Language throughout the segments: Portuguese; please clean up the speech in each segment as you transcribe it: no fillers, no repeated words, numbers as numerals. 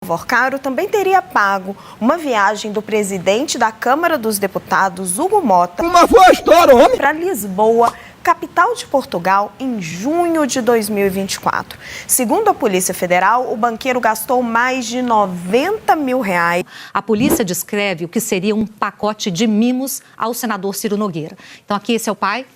Vorcaro também teria pago uma viagem do presidente da Câmara dos Deputados, Hugo Mota, para Lisboa, capital de Portugal, em junho de 2024. Segundo a Polícia Federal, o banqueiro gastou mais de R$90 mil. A polícia descreve o que seria um pacote de mimos ao senador Ciro Nogueira. Então, aqui esse é o pai,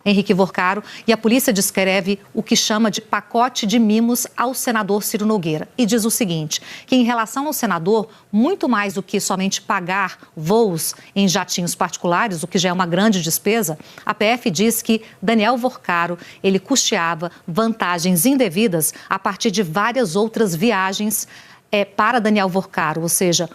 Henrique Vorcaro, e a polícia descreve o que chama de pacote de mimos ao senador Ciro Nogueira. E diz o seguinte, que em relação ao senador, muito mais do que somente pagar voos em jatinhos particulares, o que já é uma grande despesa, a PF diz que Daniel Vorcaro, ele custeava vantagens indevidas a partir de várias outras viagens para Daniel Vorcaro, ou seja,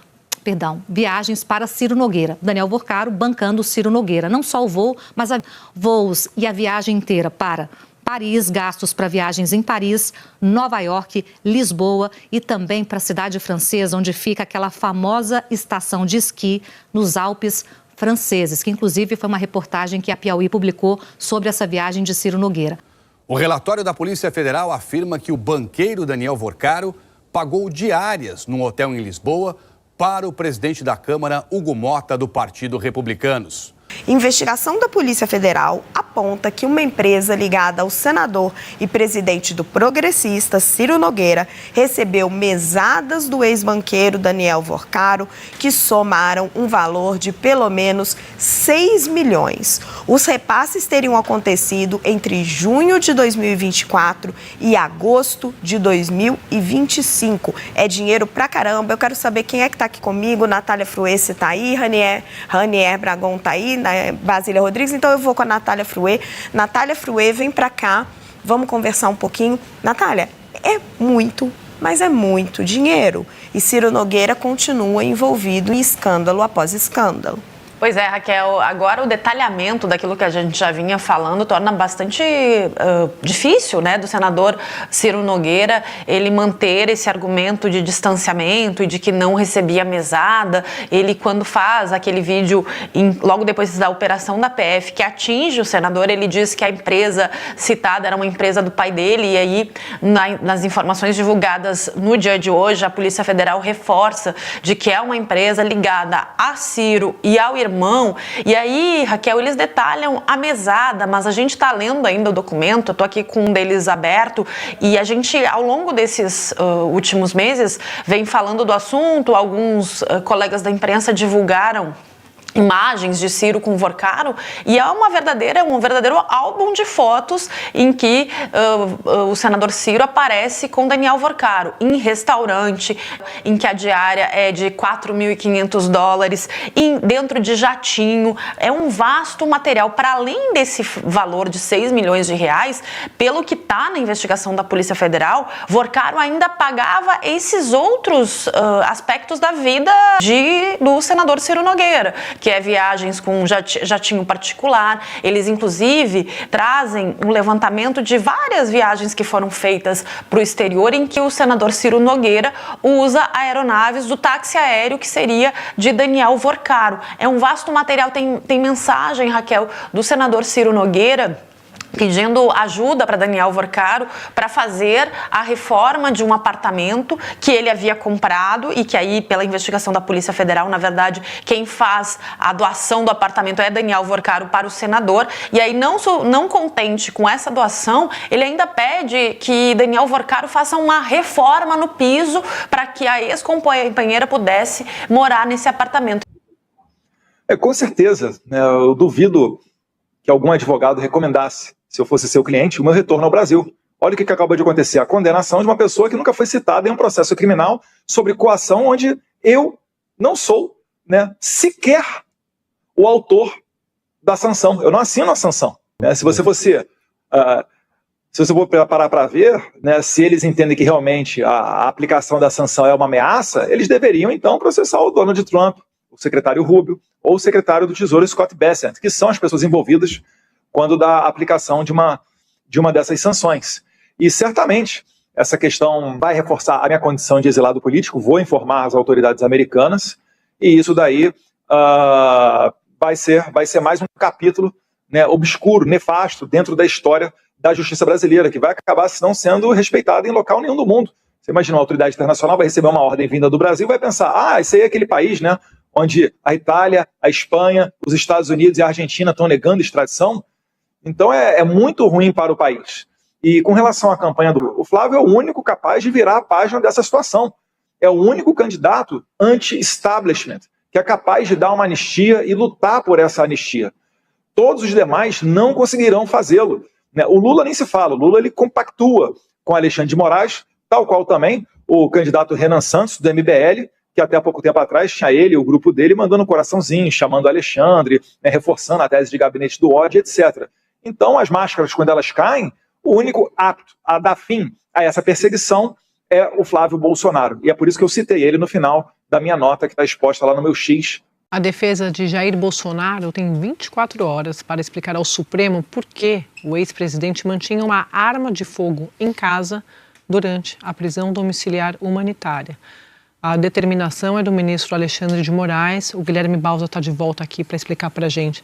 viagens para Ciro Nogueira. Daniel Vorcaro bancando Ciro Nogueira. Não só o voo, mas voos e a viagem inteira para Paris, gastos para viagens em Paris, Nova York, Lisboa e também para a cidade francesa, onde fica aquela famosa estação de esqui nos Alpes franceses, que inclusive foi uma reportagem que a Piauí publicou sobre essa viagem de Ciro Nogueira. O relatório da Polícia Federal afirma que o banqueiro Daniel Vorcaro pagou diárias num hotel em Lisboa para o presidente da Câmara, Hugo Mota, do Partido Republicanos. Investigação da Polícia Federal aponta que uma empresa ligada ao senador e presidente do Progressista, Ciro Nogueira, recebeu mesadas do ex-banqueiro Daniel Vorcaro, que somaram um valor de pelo menos 6 milhões. Os repasses teriam acontecido entre junho de 2024 e agosto de 2025. É dinheiro pra caramba. Eu quero saber quem é que tá aqui comigo. Natália Fruê, tá aí? Ranier Bragon tá aí? Basília Rodrigues, então eu vou com a Natália Fruê. Natália Fruê, vem pra cá, vamos conversar um pouquinho. Natália, é muito, mas é muito dinheiro. E Ciro Nogueira continua envolvido em escândalo após escândalo. Pois é, Raquel, agora o detalhamento daquilo que a gente já vinha falando torna bastante difícil, né, do senador Ciro Nogueira, ele manter esse argumento de distanciamento e de que não recebia mesada. Ele, quando faz aquele vídeo, logo depois da operação da PF, que atinge o senador, ele diz que a empresa citada era uma empresa do pai dele, e aí, nas informações divulgadas no dia de hoje, a Polícia Federal reforça de que é uma empresa ligada a Ciro e ao irmão. E aí, Raquel, eles detalham a mesada, mas a gente está lendo ainda o documento, eu estou aqui com um deles aberto, e a gente, ao longo desses últimos meses, vem falando do assunto. Alguns colegas da imprensa divulgaram imagens de Ciro com Vorcaro, e é um verdadeiro álbum de fotos em que o senador Ciro aparece com Daniel Vorcaro em restaurante, em que a diária é de $4.500, dentro de jatinho. É um vasto material. Para além desse valor de 6 milhões de reais, pelo que está na investigação da Polícia Federal, Vorcaro ainda pagava esses outros aspectos da vida do senador Ciro Nogueira, que é viagens com jatinho particular. Eles, inclusive, trazem um levantamento de várias viagens que foram feitas para o exterior, em que o senador Ciro Nogueira usa aeronaves do táxi aéreo, que seria de Daniel Vorcaro. É um vasto material. Tem mensagem, Raquel, do senador Ciro Nogueira pedindo ajuda para Daniel Vorcaro para fazer a reforma de um apartamento que ele havia comprado, e que aí, pela investigação da Polícia Federal, na verdade, quem faz a doação do apartamento é Daniel Vorcaro para o senador. E aí, não contente com essa doação, ele ainda pede que Daniel Vorcaro faça uma reforma no piso para que a ex-companheira pudesse morar nesse apartamento. Com certeza, né, eu duvido que algum advogado recomendasse, se eu fosse seu cliente, o meu retorno ao Brasil. Olha o que acabou de acontecer, a condenação de uma pessoa que nunca foi citada em um processo criminal sobre coação, onde eu não sou, né, sequer o autor da sanção. Eu não assino a sanção. Né? Se você for parar para ver, né, se eles entendem que realmente a aplicação da sanção é uma ameaça, eles deveriam então processar o Donald Trump, o secretário Rubio, ou o secretário do Tesouro Scott Bessent, que são as pessoas envolvidas quando da aplicação de uma dessas sanções. E certamente essa questão vai reforçar a minha condição de exilado político, vou informar as autoridades americanas, e isso daí vai ser mais um capítulo, né, obscuro, nefasto, dentro da história da justiça brasileira, que vai acabar, se não sendo respeitada em local nenhum do mundo. Você imagina uma autoridade internacional vai receber uma ordem vinda do Brasil e vai pensar, esse aí é aquele país, né, onde a Itália, a Espanha, os Estados Unidos e a Argentina estão negando extradição. Então é muito ruim para o país. E com relação à campanha o Flávio é o único capaz de virar a página dessa situação. É o único candidato anti-establishment que é capaz de dar uma anistia e lutar por essa anistia. Todos os demais não conseguirão fazê-lo. O Lula nem se fala, o Lula ele compactua com Alexandre de Moraes, tal qual também o candidato Renan Santos, do MBL, que até há pouco tempo atrás tinha ele e o grupo dele mandando um coraçãozinho, chamando Alexandre, reforçando a tese de gabinete do ódio, etc. Então, as máscaras, quando elas caem, o único apto a dar fim a essa perseguição é o Flávio Bolsonaro. E é por isso que eu citei ele no final da minha nota, que está exposta lá no meu X. A defesa de Jair Bolsonaro tem 24 horas para explicar ao Supremo por que o ex-presidente mantinha uma arma de fogo em casa durante a prisão domiciliar humanitária. A determinação é do ministro Alexandre de Moraes. O Guilherme Bausa está de volta aqui para explicar para a gente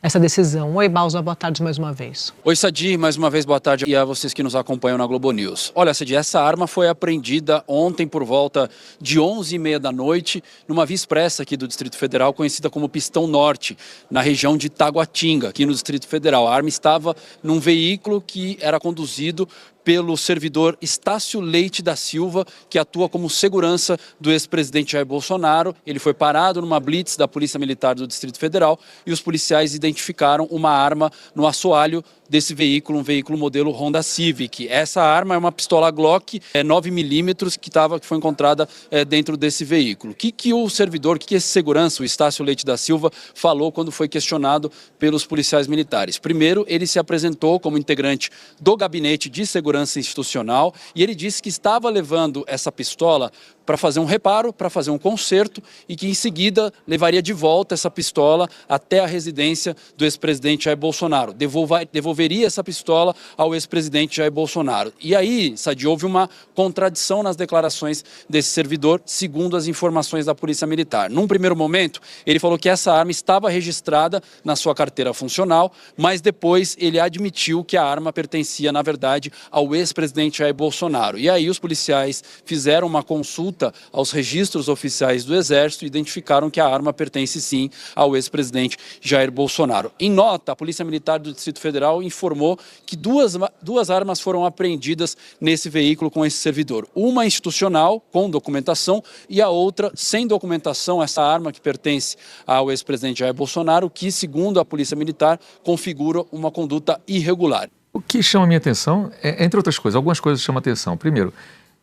essa decisão. Oi, Bausa, boa tarde mais uma vez. Oi, Sadi, mais uma vez boa tarde e a vocês que nos acompanham na Globo News. Olha, Sadi, essa arma foi apreendida ontem por volta de 11h30 da noite numa via expressa aqui do Distrito Federal, conhecida como Pistão Norte, na região de Taguatinga, aqui no Distrito Federal. A arma estava num veículo que era conduzido pelo servidor Estácio Leite da Silva, que atua como segurança do ex-presidente Jair Bolsonaro. Ele foi parado numa blitz da Polícia Militar do Distrito Federal e os policiais identificaram uma arma no assoalho desse veículo, um veículo modelo Honda Civic. Essa arma é uma pistola Glock 9mm que foi encontrada dentro desse veículo. O que o servidor, que esse segurança, o Estácio Leite da Silva, falou quando foi questionado pelos policiais militares? Primeiro, ele se apresentou como integrante do Gabinete de Segurança Institucional e ele disse que estava levando essa pistola para fazer um reparo, para fazer um conserto e que em seguida levaria de volta essa pistola até a residência do ex-presidente Jair Bolsonaro. Devolveria essa pistola ao ex-presidente Jair Bolsonaro. E aí, Sadi, houve uma contradição nas declarações desse servidor, segundo as informações da Polícia Militar. Num primeiro momento, ele falou que essa arma estava registrada na sua carteira funcional, mas depois ele admitiu que a arma pertencia, na verdade, ao ex-presidente Jair Bolsonaro. E aí os policiais fizeram uma consulta aos registros oficiais do Exército e identificaram que a arma pertence sim ao ex-presidente Jair Bolsonaro. Em nota, a Polícia Militar do Distrito Federal informou que duas armas foram apreendidas nesse veículo com esse servidor. Uma institucional, com documentação, e a outra sem documentação, essa arma que pertence ao ex-presidente Jair Bolsonaro, que, segundo a Polícia Militar, configura uma conduta irregular. O que chama a minha atenção, entre outras coisas, algumas coisas chamam a atenção. Primeiro,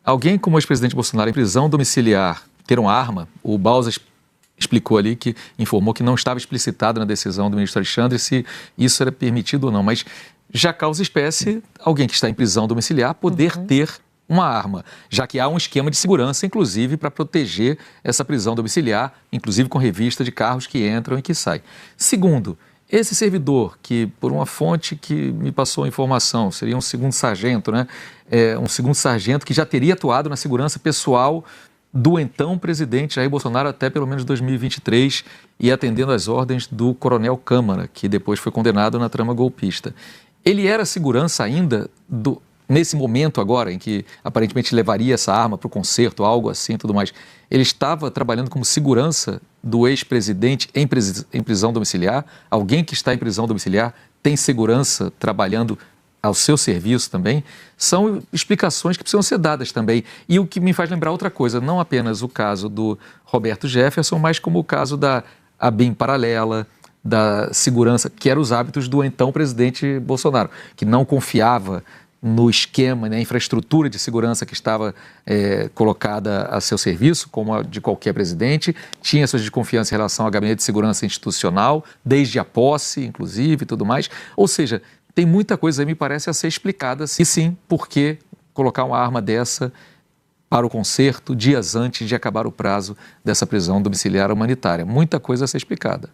alguém como o ex-presidente Bolsonaro em prisão domiciliar ter uma arma, o Bausa explicou ali, que informou que não estava explicitado na decisão do ministro Alexandre se isso era permitido ou não, mas já causa espécie alguém que está em prisão domiciliar poder ter uma arma, já que há um esquema de segurança, inclusive, para proteger essa prisão domiciliar, inclusive com revista de carros que entram e que saem. Segundo, esse servidor, que por uma fonte que me passou a informação, seria um segundo sargento, né? Um segundo sargento que já teria atuado na segurança pessoal do então presidente Jair Bolsonaro até pelo menos 2023 e atendendo às ordens do coronel Câmara, que depois foi condenado na trama golpista. Ele era segurança ainda nesse momento agora, em que aparentemente levaria essa arma para o concerto, algo assim, tudo mais. Ele estava trabalhando como segurança do ex-presidente em prisão domiciliar? Alguém que está em prisão domiciliar tem segurança trabalhando ao seu serviço também? São explicações que precisam ser dadas também. E o que me faz lembrar outra coisa, não apenas o caso do Roberto Jefferson, mas como o caso da ABIN paralela, da segurança, que eram os hábitos do então presidente Bolsonaro, que não confiava no esquema, na infraestrutura de segurança que estava colocada a seu serviço, como a de qualquer presidente, tinha suas desconfianças em relação ao gabinete de segurança institucional, desde a posse, inclusive, e tudo mais. Ou seja, tem muita coisa aí, me parece, a ser explicada. E sim, por que colocar uma arma dessa para o concerto dias antes de acabar o prazo dessa prisão domiciliar humanitária? Muita coisa a ser explicada.